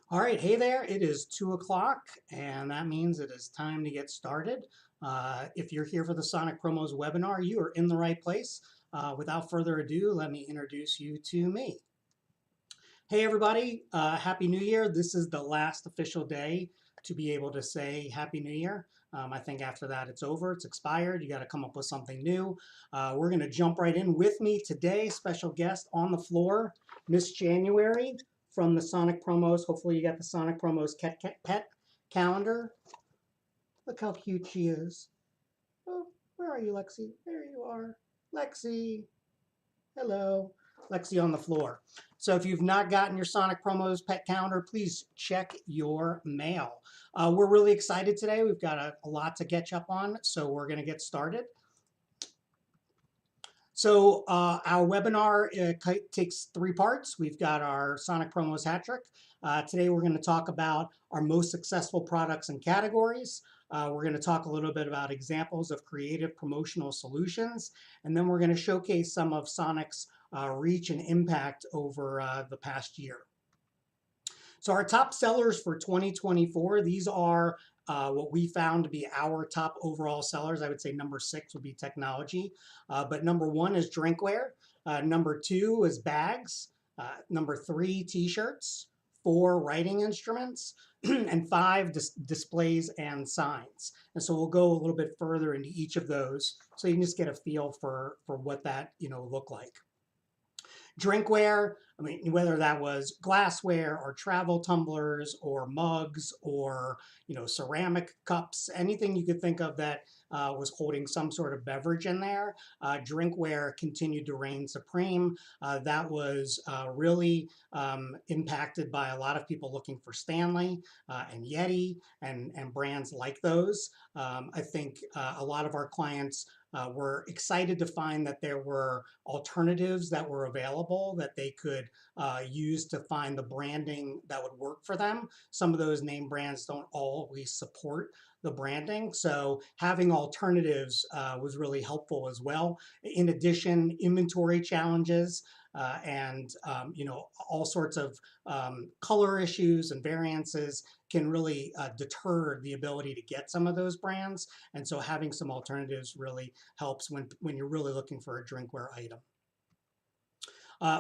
All right, hey there. It is 2 o'clock, and that means it is time to get started. If you're here for the Sonic Promos webinar, you are in the right place. Without further ado, let me introduce you to me. Hey, everybody. Happy New Year. This is the last official day to be able to say Happy New Year. I think after that, it's over. It's expired. You got to come up with something new. We're going to jump right in. With me today, special guest on the floor, Miss January from the Sonic Promos. Hopefully, you got the Sonic Promos pet calendar. Look how cute she is. Oh, where are you, Lexi? There you are. Lexi. Hello. Lexi on the floor. So if you've not gotten your Sonic Promos pet calendar, please check your mail. We're really excited today. We've got a lot to catch up on, so we're going to get started. So our webinar takes 3 parts. We've got our Sonic Promos hat trick. Today we're going to talk about our most successful products and categories. We're going to talk a little bit about examples of creative promotional solutions. And then we're going to showcase some of Sonic's reach and impact over the past year. So our top sellers for 2024, these are what we found to be our top overall sellers. I would say number 6 would be technology, but number 1 is drinkware. Number 2 is bags. Number 3, t-shirts. 4, writing instruments. And 5, displays and signs. And so we'll go a little bit further into each of those so you can just get a feel for what that look like. Drinkware, I mean, whether that was glassware or travel tumblers or mugs or ceramic cups, anything you could think of that was holding some sort of beverage in there. Drinkware continued to reign supreme. That was really impacted by a lot of people looking for Stanley and Yeti and brands like those. I think a lot of our clients were excited to find that there were alternatives that were available that they could use to find the branding that would work for them. Some of those name brands don't always support the branding, so having alternatives was really helpful as well. In addition, inventory challenges and all sorts of color issues and variances can really deter the ability to get some of those brands. And so having some alternatives really helps when you're really looking for a drinkware item.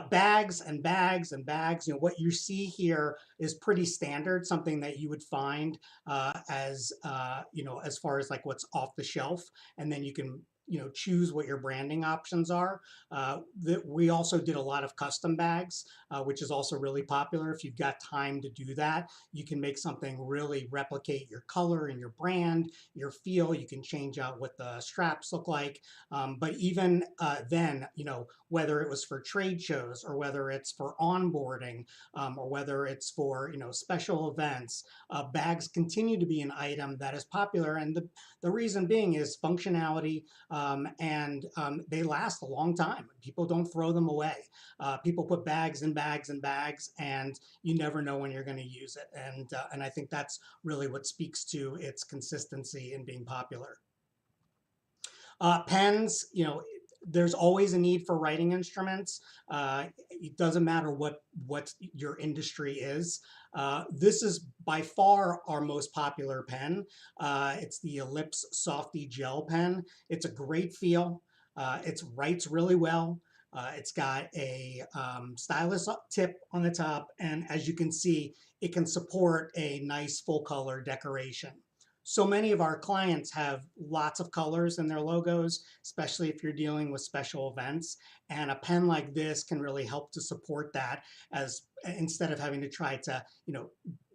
Bags and bags and bags. What you see here is pretty standard, something that you would find as far as like what's off the shelf, and then you can choose what your branding options are. We also did a lot of custom bags, which is also really popular. If you've got time to do that, you can make something really replicate your color and your brand, your feel. You can change out what the straps look like. But even then, whether it was for trade shows or whether it's for onboarding or whether it's for special events, bags continue to be an item that is popular. And the reason being is functionality, and they last a long time. People don't throw them away. People put bags and bags and bags, and you never know when you're going to use it. And I think that's really what speaks to its consistency in being popular. Pens, there's always a need for writing instruments. It doesn't matter what your industry is. This is by far our most popular pen. It's the Ellipse Softy Gel Pen. It's a great feel. It writes really well. It's got a stylus tip on the top, and as you can see, it can support a nice full color decoration. So many of our clients have lots of colors in their logos, especially if you're dealing with special events. And a pen like this can really help to support that, as instead of having to try to,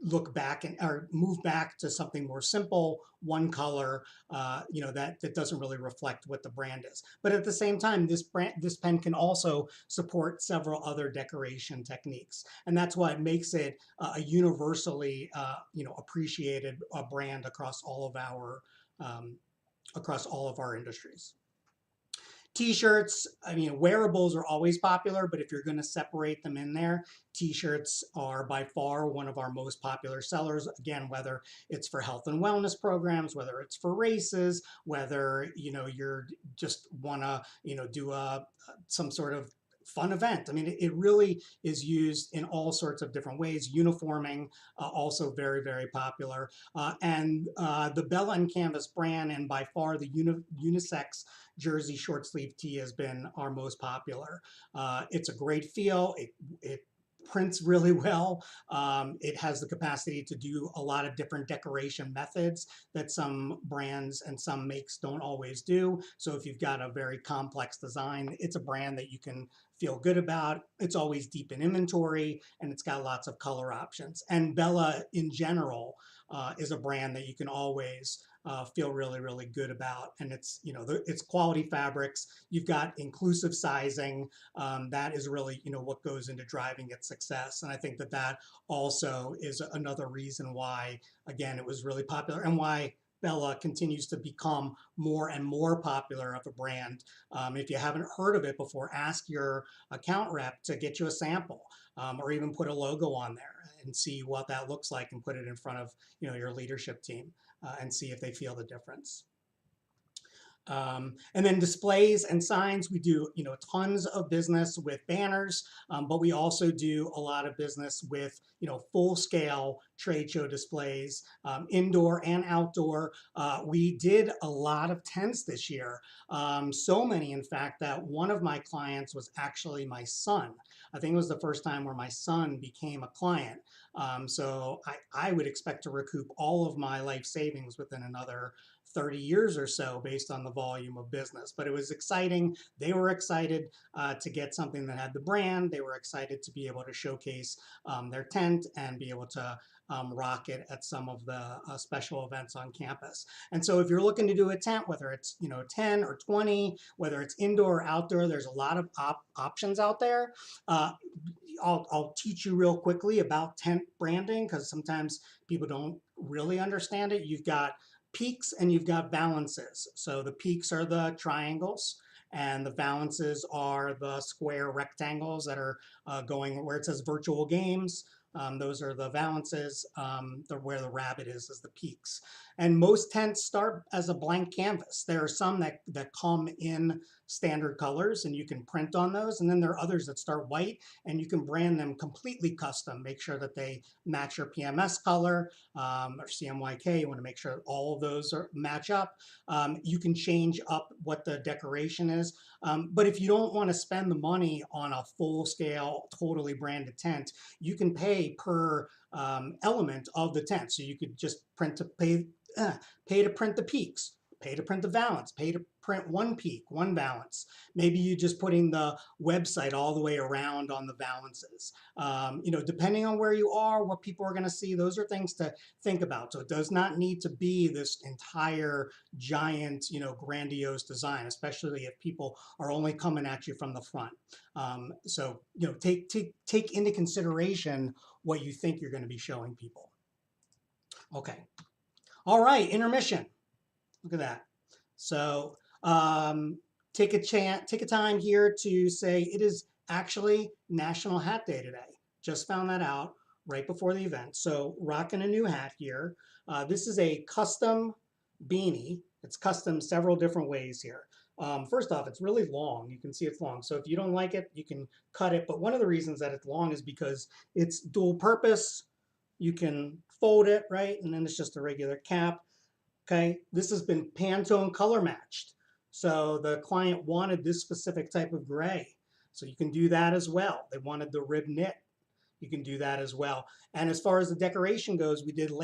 look back or move back to something more simple, one color, that doesn't really reflect what the brand is. But at the same time, this pen can also support several other decoration techniques, and that's what makes it a universally, appreciated brand across all of our industries. T-shirts, I mean, wearables are always popular, but if you're going to separate them in there, T-shirts are by far one of our most popular sellers. Again, whether it's for health and wellness programs, whether it's for races, whether you're just want to do some sort of fun event. I mean, it really is used in all sorts of different ways. Uniforming, also very, very popular. The Bella and Canvas brand, and by far the unisex jersey short sleeve tee, has been our most popular. It's a great feel. It prints really well. It has the capacity to do a lot of different decoration methods that some brands and some makes don't always do. So if you've got a very complex design, it's a brand that you can feel good about. It's always deep in inventory, and it's got lots of color options. And Bella in general is a brand that you can always feel really, really good about. And it's, it's quality fabrics. You've got inclusive sizing. That is really, what goes into driving its success. And I think that that also is another reason why, again, it was really popular, and why Bella continues to become more and more popular of a brand. If you haven't heard of it before, ask your account rep to get you a sample, or even put a logo on there and see what that looks like, and put it in front of your leadership team, and see if they feel the difference. And then displays and signs, we do tons of business with banners, but we also do a lot of business with full scale trade show displays, indoor and outdoor. We did a lot of tents this year, so many in fact that one of my clients was actually my son. I think it was the first time where my son became a client. So I would expect to recoup all of my life savings within another 30 years or so based on the volume of business. But it was exciting. They were excited to get something that had the brand. They were excited to be able to showcase their tent and be able to rock it at some of the special events on campus. And so if you're looking to do a tent, whether it's 10 or 20, whether it's indoor or outdoor, there's a lot of options out there. I'll teach you real quickly about tent branding, because sometimes people don't really understand it. You've got peaks and you've got valances. So the peaks are the triangles, and the valances are the square rectangles that are going where it says virtual games. Those are the valances. Where the rabbit is the peaks. And most tents start as a blank canvas. There are some that come in standard colors and you can print on those. And then there are others that start white and you can brand them completely custom. Make sure that they match your PMS color, or CMYK. You want to make sure all of those match up. You can change up what the decoration is. But if you don't want to spend the money on a full scale, totally branded tent, you can pay per element of the tent. So you could just pay to print the peaks, pay to print the valance, pay to print one peak, one valance. Maybe you just putting the website all the way around on the valances. Depending on where you are, what people are going to see, those are things to think about. So it does not need to be this entire giant, grandiose design, especially if people are only coming at you from the front. So take into consideration what you think you're going to be showing people. Okay. All right, intermission. Look at that. So take a time here to say it is actually National Hat Day today. Just found that out right before the event. So rocking a new hat here. This is a custom beanie. It's custom several different ways here. First off, it's really long. You can see it's long. So if you don't like it, you can cut it. But one of the reasons that it's long is because it's dual purpose. You can fold it, right? And then it's just a regular cap. Okay, this has been Pantone color matched. So the client wanted this specific type of gray. So you can do that as well. They wanted the rib knit. You can do that as well. And as far as the decoration goes, we did a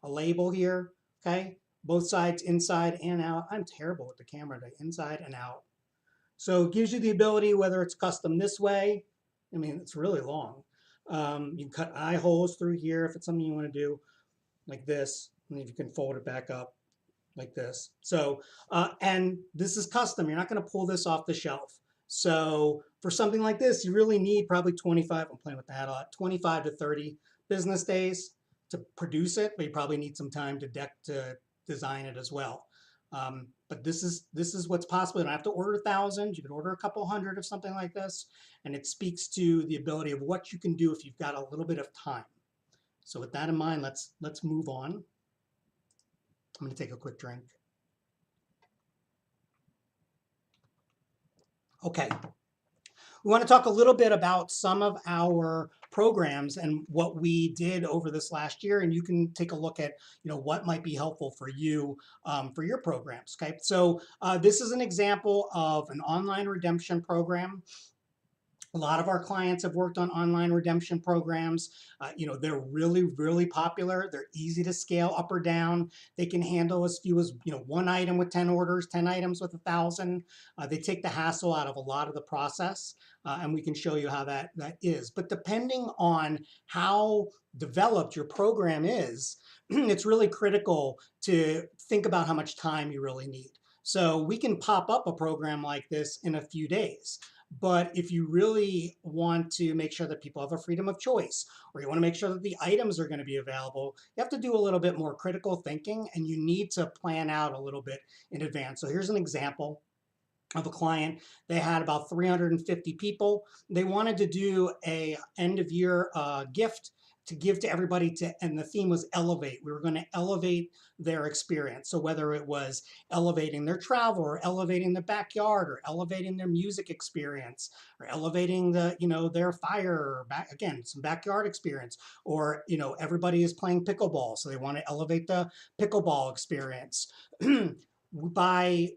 label here, okay? Both sides, inside and out. I'm terrible with the camera today, inside and out. So it gives you the ability, whether it's custom this way, I mean, it's really long. You can cut eye holes through here if it's something you want to do, like this. And if you can fold it back up like this. So, and this is custom. You're not going to pull this off the shelf. So for something like this, you really need probably 25, I'm playing with that a lot, 25 to 30 business days to produce it, but you probably need some time to design it as well. But this is what's possible. You don't have to order thousands. You can order a couple hundred of something like this. And it speaks to the ability of what you can do if you've got a little bit of time. So with that in mind, let's move on. I'm going to take a quick drink. Okay. We want to talk a little bit about some of our programs and what we did over this last year, and you can take a look at what might be helpful for you for your programs. Okay, so this is an example of an online redemption program. A lot of our clients have worked on online redemption programs. They're really, really popular. They're easy to scale up or down. They can handle as few as one item with 10 orders, 10 items with 1,000. They take the hassle out of a lot of the process, and we can show you how that is. But depending on how developed your program is, it's really critical to think about how much time you really need. So we can pop up a program like this in a few days. But if you really want to make sure that people have a freedom of choice, or you want to make sure that the items are going to be available, you have to do a little bit more critical thinking, and you need to plan out a little bit in advance. So here's an example of a client. They had about 350 people. They wanted to do a end of year gift to give to everybody, and the theme was elevate. We were going to elevate their experience. So whether it was elevating their travel, or elevating the backyard, or elevating their music experience, or elevating their fire, or again, some backyard experience, or everybody is playing pickleball, so they want to elevate the pickleball experience. By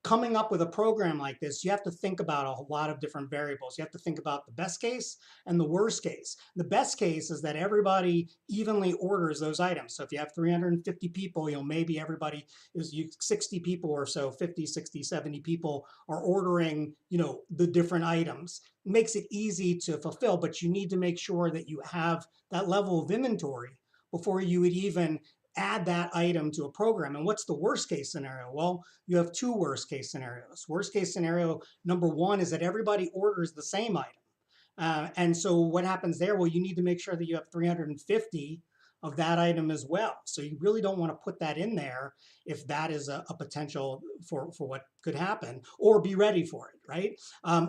coming up with a program like this, you have to think about a lot of different variables. You have to think about the best case and the worst case. The best case is that everybody evenly orders those items. So if you have 350 people, maybe everybody is 60 people or so, 50, 60, 70 people are ordering, the different items. It makes it easy to fulfill, but you need to make sure that you have that level of inventory before you would even add that item to a program. And what's the worst case scenario? Well, you have two worst case scenarios. Worst case scenario number one is that everybody orders the same item. And so what happens there? Well, you need to make sure that you have 350 of that item as well. So you really don't want to put that in there if that is a potential for what could happen, or be ready for it, right?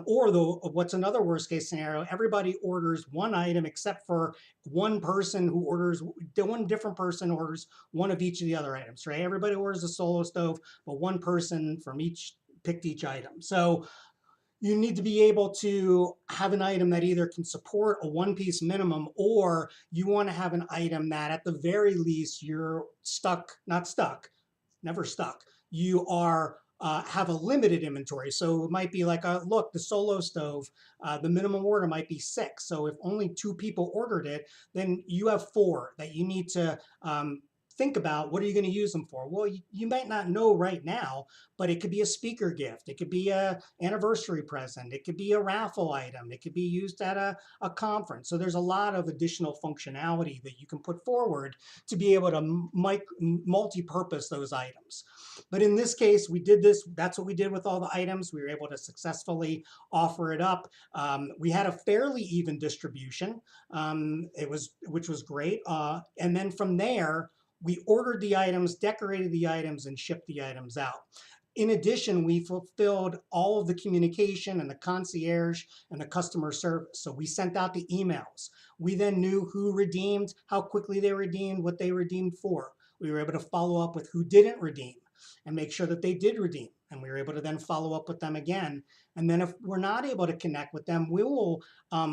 Or though, what's another worst case scenario? Everybody orders one item except for one person who orders, one different person orders one of each of the other items, right? Everybody orders a Solo Stove, but one person from each picked each item. So you need to be able to have an item that either can support a one-piece minimum, or you want to have an item that at the very least you're not stuck, never stuck. You are have a limited inventory. So it might be like, look, the Solo Stove, the minimum order might be 6. So if only 2 people ordered it, then you have 4 that you need to think about. What are you going to use them for? Well, you might not know right now, but it could be a speaker gift. It could be a anniversary present. It could be a raffle item. It could be used at a conference. So there's a lot of additional functionality that you can put forward to be able to multi-purpose those items. But in this case, we did this. That's what we did with all the items. We were able to successfully offer it up. We had a fairly even distribution, which was great. And then from there, we ordered the items, decorated the items, and shipped the items out. In addition, we fulfilled all of the communication and the concierge and the customer service. So we sent out the emails. We then knew who redeemed, how quickly they redeemed, what they redeemed for. We were able to follow up with who didn't redeem and make sure that they did redeem. And we were able to then follow up with them again. And then if we're not able to connect with them, we will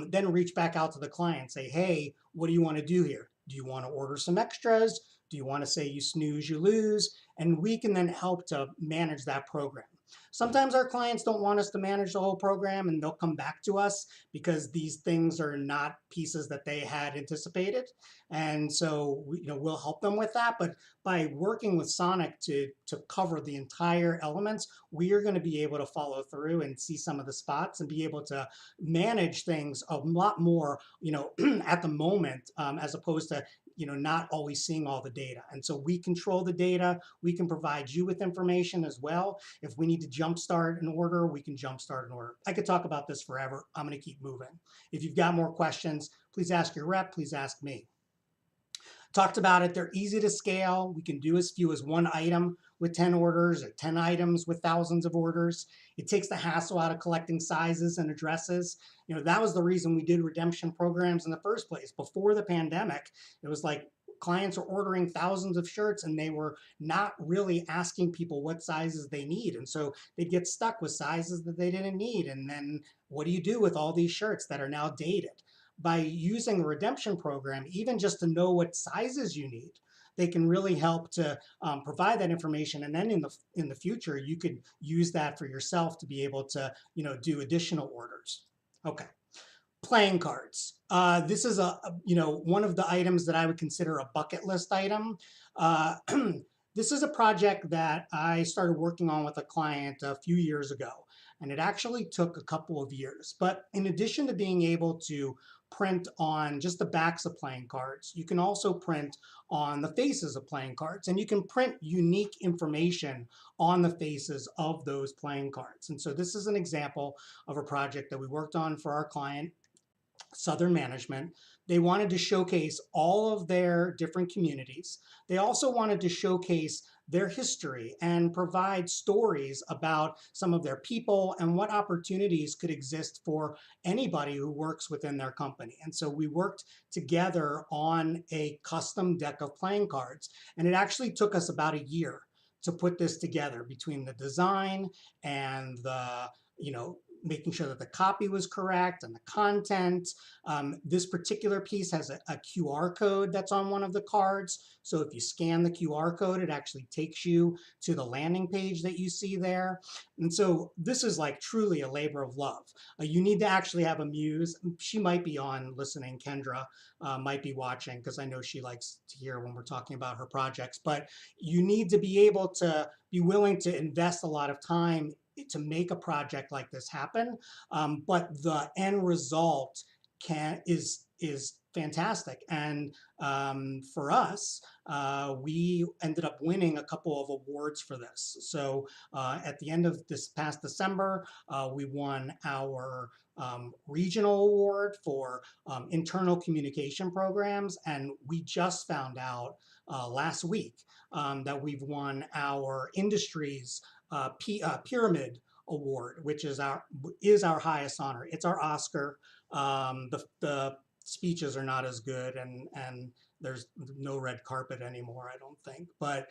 then reach back out to the client and say, hey, what do you want to do here? Do you want to order some extras? Do you want to say you snooze, you lose? And we can then help to manage that program. Sometimes our clients don't want us to manage the whole program, and they'll come back to us because these things are not pieces that they had anticipated. And so we'll help them with that. But by working with Sonic to cover the entire elements, we are going to be able to follow through and see some of the spots and be able to manage things a lot more, at the moment, as opposed to not always seeing all the data. And so we control the data. We can provide you with information as well. If we need to jumpstart an order, we can jumpstart an order. I could talk about this forever. I'm going to keep moving. If you've got more questions, please ask your rep. Please ask me. Talked about it. They're easy to scale. We can do as few as one item with 10 orders, or 10 items with thousands of orders. It takes the hassle out of collecting sizes and addresses. That was the reason we did redemption programs in the first place. Before the pandemic, it was like, clients are ordering thousands of shirts and they were not really asking people what sizes they need. And so they'd get stuck with sizes that they didn't need. And then what do you do with all these shirts that are now dated? By using a redemption program, even just to know what sizes you need, they can really help to provide that information. And then in the future, you could use that for yourself to be able to, do additional orders. Okay. Playing cards. This is one of the items that I would consider a bucket list item. Uh, this is a project that I started working on with a client a few years ago, and it actually took a couple of years. But in addition to being able to print on just the backs of playing cards, you can also print on the faces of playing cards, and you can print unique information on the faces of those playing cards. And so this is an example of a project that we worked on for our client, Southern Management. They wanted to showcase all of their different communities. They also wanted to showcase their history and provide stories about some of their people and what opportunities could exist for anybody who works within their company. And so we worked together on a custom deck of playing cards, and it actually took us about a year to put this together, between the design and the, making sure that the copy was correct and the content. This particular piece has a QR code that's on one of the cards. So if you scan the QR code, it actually takes you to the landing page that you see there. And so this is like truly a labor of love. You need to actually have a muse. She might be on listening. Kendra might be watching, because I know she likes to hear when we're talking about her projects. But you need to be able to be willing to invest a lot of time to make a project like this happen. But the end result is fantastic. And for us, we ended up winning a couple of awards for this. So at the end of this past December, we won our regional award for internal communication programs. And we just found out last week that we've won our industry's Pyramid Award, which is our highest honor. It's our Oscar. The speeches are not as good, and there's no red carpet anymore, I don't think. But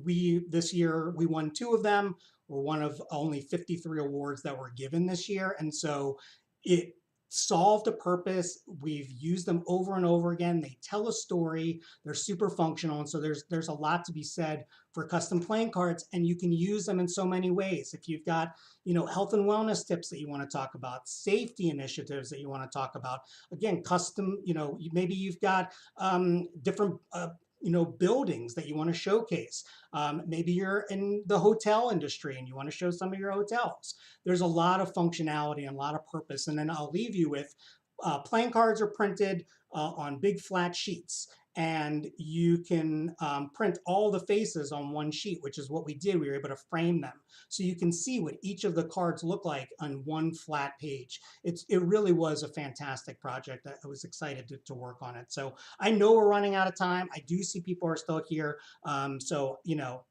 we this year we won 2 of them. We're one of only 53 awards that were given this year, and so it solved a purpose. We've used them over and over again. They tell a story. They're super functional, and so there's a lot to be said for custom playing cards, and you can use them in so many ways. If you've got, health and wellness tips that you want to talk about, safety initiatives that you want to talk about, again, custom, maybe you've got different buildings that you want to showcase. Maybe you're in the hotel industry and you want to show some of your hotels. There's a lot of functionality and a lot of purpose. And then I'll leave you with playing cards are printed on big flat sheets. And you can print all the faces on one sheet, which is what we did. We were able to frame them, so you can see what each of the cards look like on one flat page. It really was a fantastic project. I was excited to work on it. So I know we're running out of time. I do see people are still here. So,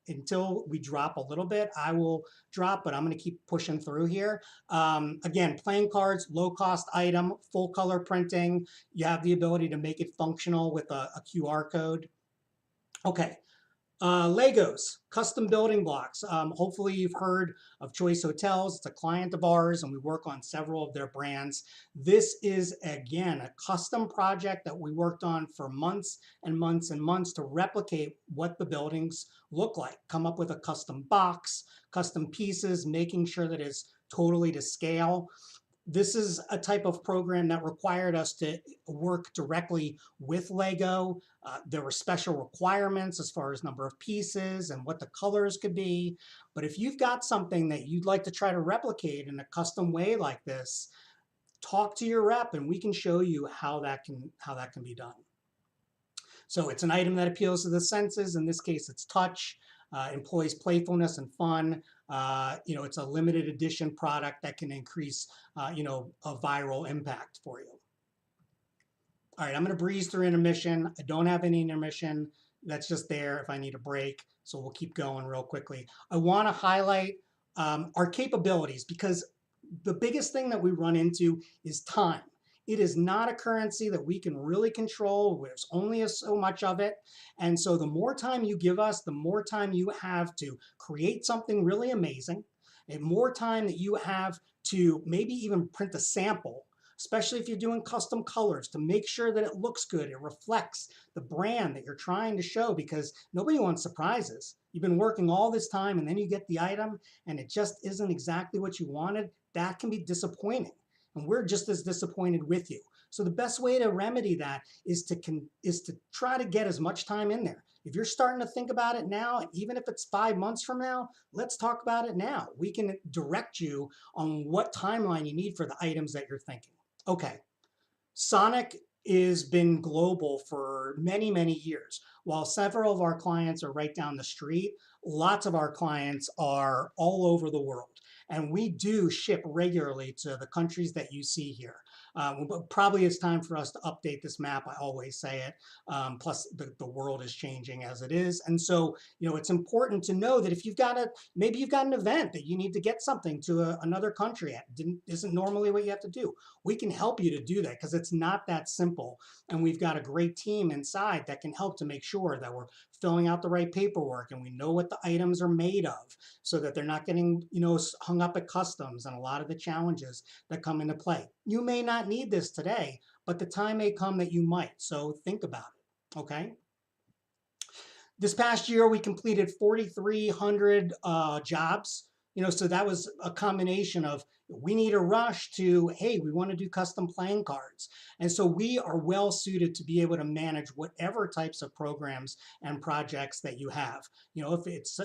until we drop a little bit, I will drop, but I'm going to keep pushing through here. Again, playing cards, low cost item, full color printing. You have the ability to make it functional with a QR code. Okay. Legos, custom building blocks. Hopefully you've heard of Choice Hotels. It's a client of ours, and we work on several of their brands. This is, again, a custom project that we worked on for months and months and months to replicate what the buildings look like. Come up with a custom box, custom pieces, making sure that it's totally to scale. This is a type of program that required us to work directly with Lego. There were special requirements as far as number of pieces and what the colors could be. But if you've got something that you'd like to try to replicate in a custom way like this, talk to your rep and we can show you how that can be done. So it's an item that appeals to the senses. In this case, it's touch. Employs playfulness and fun. It's a limited edition product that can increase, a viral impact for you. All right, I'm going to breeze through intermission. I don't have any intermission. That's just there if I need a break. So we'll keep going real quickly. I want to highlight our capabilities, because the biggest thing that we run into is time. It is not a currency that we can really control. There's only so much of it. And so the more time you give us, the more time you have to create something really amazing, and more time that you have to maybe even print a sample, especially if you're doing custom colors, to make sure that it looks good, it reflects the brand that you're trying to show, because nobody wants surprises. You've been working all this time and then you get the item and it just isn't exactly what you wanted. That can be disappointing. And we're just as disappointed with you. So the best way to remedy that is to try to get as much time in there. If you're starting to think about it now, even if it's 5 months from now, let's talk about it now. We can direct you on what timeline you need for the items that you're thinking. Okay, Sonic has been global for many, many years. While several of our clients are right down the street, lots of our clients are all over the world. And we do ship regularly to the countries that you see here. Probably it's time for us to update this map. I always say it. Plus, the world is changing as it is. And so, it's important to know that if maybe you've got an event that you need to get something to another country, isn't normally what you have to do. We can help you to do that because it's not that simple. And we've got a great team inside that can help to make sure that we're filling out the right paperwork and we know what the items are made of, so that they're not getting, hung up at customs and a lot of the challenges that come into play. You may not need this today, but the time may come that you might. So think about it, okay? This past year, we completed 4,300 jobs. So that was a combination of, we need a rush to, hey, we want to do custom playing cards. And so we are well suited to be able to manage whatever types of programs and projects that you have. If it's,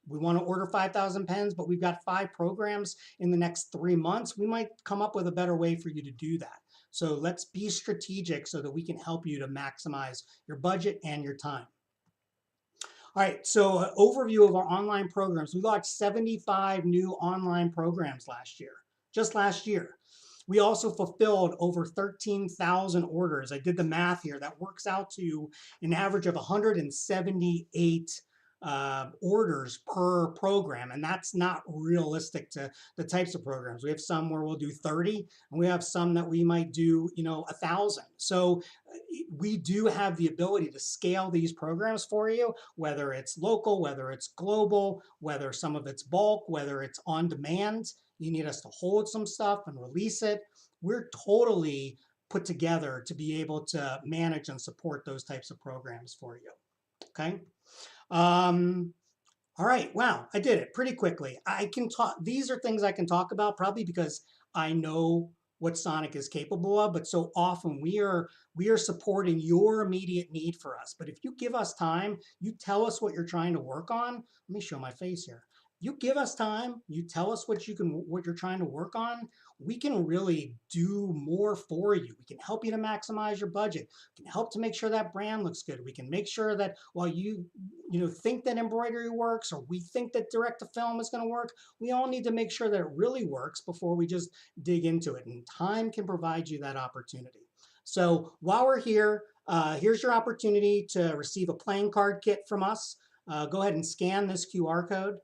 we want to order 5,000 pens, but we've got 5 programs in the next 3 months, we might come up with a better way for you to do that. So let's be strategic so that we can help you to maximize your budget and your time. All right, so overview of our online programs. We launched 75 new online programs just last year. We also fulfilled over 13,000 orders. I did the math here. That works out to an average of 178 orders per program, and that's not realistic to the types of programs. We have some where we'll do 30, and we have some that we might do 1,000. So we do have the ability to scale these programs for you, whether it's local, whether it's global, whether some of it's bulk, whether it's on demand. You need us to hold some stuff and release it. We're totally put together to be able to manage and support those types of programs for you. Okay. All right, wow, I did it pretty quickly. I can talk, these are things I can talk about probably because I know what Sonic is capable of, but so often we are supporting your immediate need for us. But if you give us time, you tell us what you're trying to work on. Let me show my face here. You give us time, you tell us what you're trying to work on, we can really do more for you. We can help you to maximize your budget. We can help to make sure that brand looks good. We can make sure that while you think that embroidery works, or we think that direct to film is going to work, we all need to make sure that it really works before we just dig into it. And time can provide you that opportunity. So while we're here, here's your opportunity to receive a playing card kit from us. Go ahead and scan this QR code,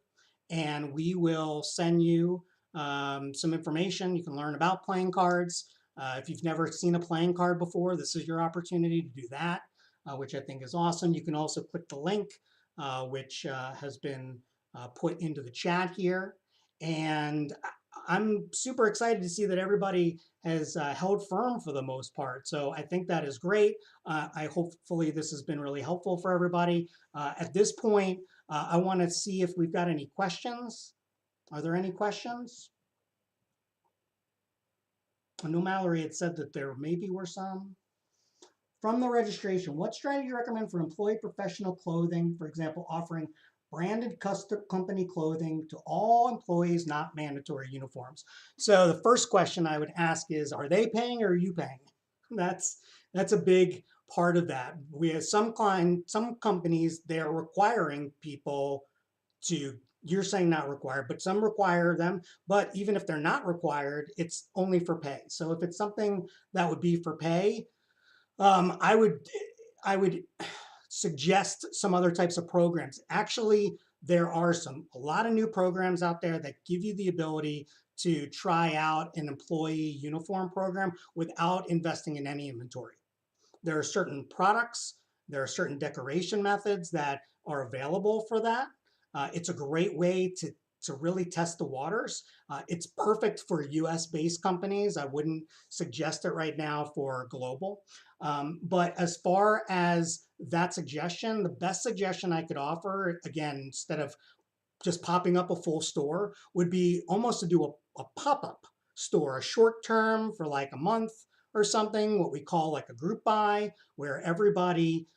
and we will send you some information. You can learn about playing cards. If you've never seen a playing card before, this is your opportunity to do that, which I think is awesome. You can also click the link, which has been put into the chat here. And I'm super excited to see that everybody has held firm for the most part. So I think that is great. Hopefully this has been really helpful for everybody. At this point, I want to see if we've got any questions. Are there any questions? I know Mallory had said that there maybe were some. From the registration, what strategy do you recommend for employee professional clothing, for example, offering branded custom company clothing to all employees, not mandatory uniforms? So the first question I would ask is, are they paying or are you paying? That's a big part of that. We have some companies, they're requiring people to, you're saying not required, but some require them. But even if they're not required, it's only for pay. So if it's something that would be for pay, I would suggest some other types of programs. Actually, there are a lot of new programs out there that give you the ability to try out an employee uniform program without investing in any inventory. There are certain products, there are certain decoration methods that are available for that. It's a great way to really test the waters. It's perfect for US based companies. I wouldn't suggest it right now for global. But as far as that suggestion, the best suggestion I could offer, again, instead of just popping up a full store, would be almost to do a pop-up store, a short term for like a month or something, what we call like a group buy, where everybody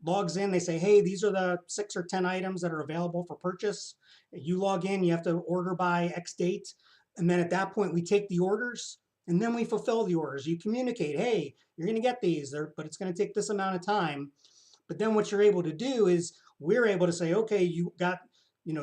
logs in. They say, hey, these are the 6 or 10 items that are available for purchase. You log in, you have to order by X date. And then at that point, we take the orders and then we fulfill the orders. You communicate, hey, you're going to get these, but it's going to take this amount of time. But then what you're able to do is we're able to say, okay, you got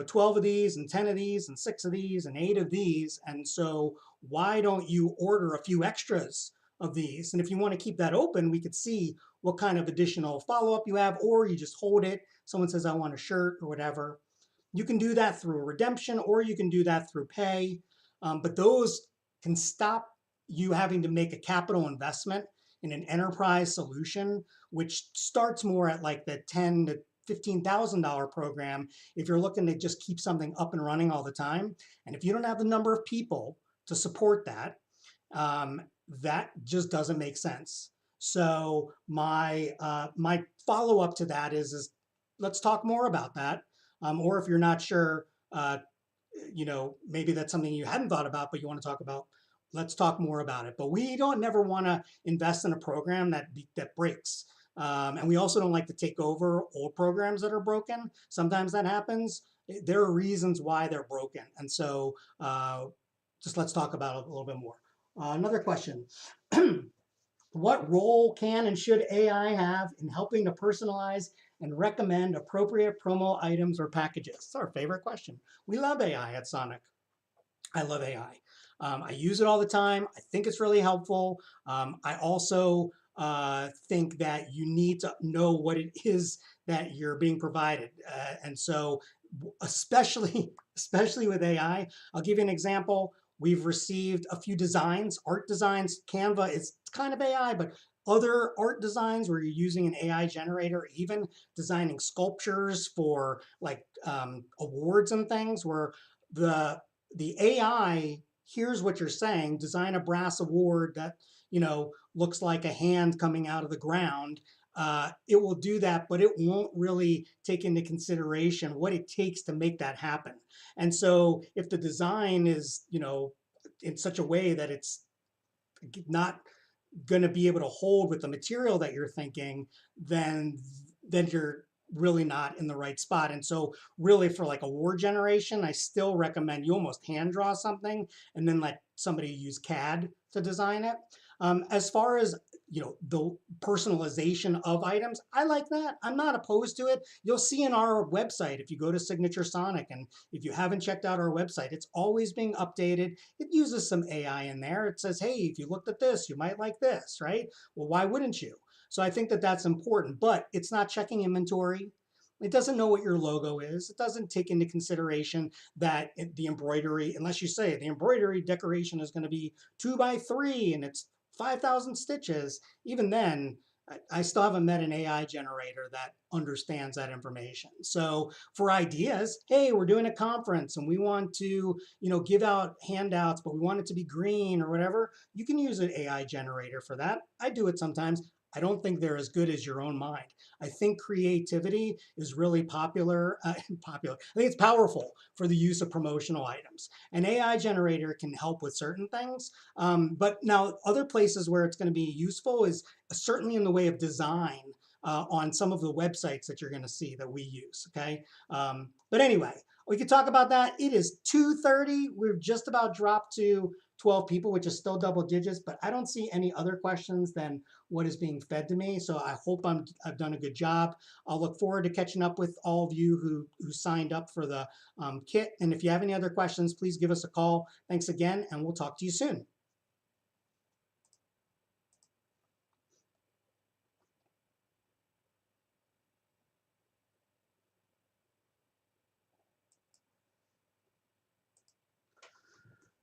12 of these and 10 of these and 6 of these and 8 of these. And so why don't you order a few extras of these? And if you want to keep that open, we could see what kind of additional follow-up you have, or you just hold it. Someone says, I want a shirt or whatever. You can do that through redemption, or you can do that through pay. But those can stop you having to make a capital investment in an enterprise solution, which starts more at like the $10,000 to $15,000 program if you're looking to just keep something up and running all the time. And if you don't have the number of people to support that, that just doesn't make sense. So my follow up to that is let's talk more about that. Or if you're not sure, maybe that's something you hadn't thought about, but you want to talk about, let's talk more about it. But we don't never want to invest in a program that breaks. And we also don't like to take over old programs that are broken. Sometimes that happens. There are reasons why they're broken. And so just let's talk about it a little bit more. Another question. What role can and should AI have in helping to personalize and recommend appropriate promo items or packages? It's our favorite question. We love AI at Sonic. I love AI. I use it all the time. I think it's really helpful. I also think that you need to know what it is that you're being provided. And so especially with AI, I'll give you an example. We've received a few designs, art designs. Canva is kind of AI, but other art designs where you're using an AI generator, even designing sculptures for like awards and things, where the AI hears what you're saying, design a brass award that looks like a hand coming out of the ground. It will do that, but it won't really take into consideration what it takes to make that happen. And so if the design is, in such a way that it's not going to be able to hold with the material that you're thinking, then you're really not in the right spot. And so really for like award generation, I still recommend you almost hand draw something and then let somebody use CAD to design it. As far as the personalization of items, I like that. I'm not opposed to it. You'll see in our website, if you go to Signature Sonic, and if you haven't checked out our website, it's always being updated. It uses some AI in there. It says, hey, if you looked at this, you might like this, right? Well, why wouldn't you? So I think that that's important, but it's not checking inventory. It doesn't know what your logo is. It doesn't take into consideration that the embroidery, unless you say the embroidery decoration is going to be 2x3 and it's 5,000 stitches. Even then, I still haven't met an AI generator that understands that information. So for ideas, hey, we're doing a conference and we want to, give out handouts, but we want it to be green or whatever. You can use an AI generator for that. I do it sometimes. I don't think they're as good as your own mind. I think creativity is really popular. I think it's powerful for the use of promotional items. An AI generator can help with certain things, but now other places where it's going to be useful is certainly in the way of design on some of the websites that you're going to see that we use. Okay, but anyway, we could talk about that. It is 2:30. We've just about dropped to 12 people, which is still double digits, but I don't see any other questions than what is being fed to me. So I hope I've done a good job. I'll look forward to catching up with all of you who signed up for the kit. And if you have any other questions, please give us a call. Thanks again, and we'll talk to you soon.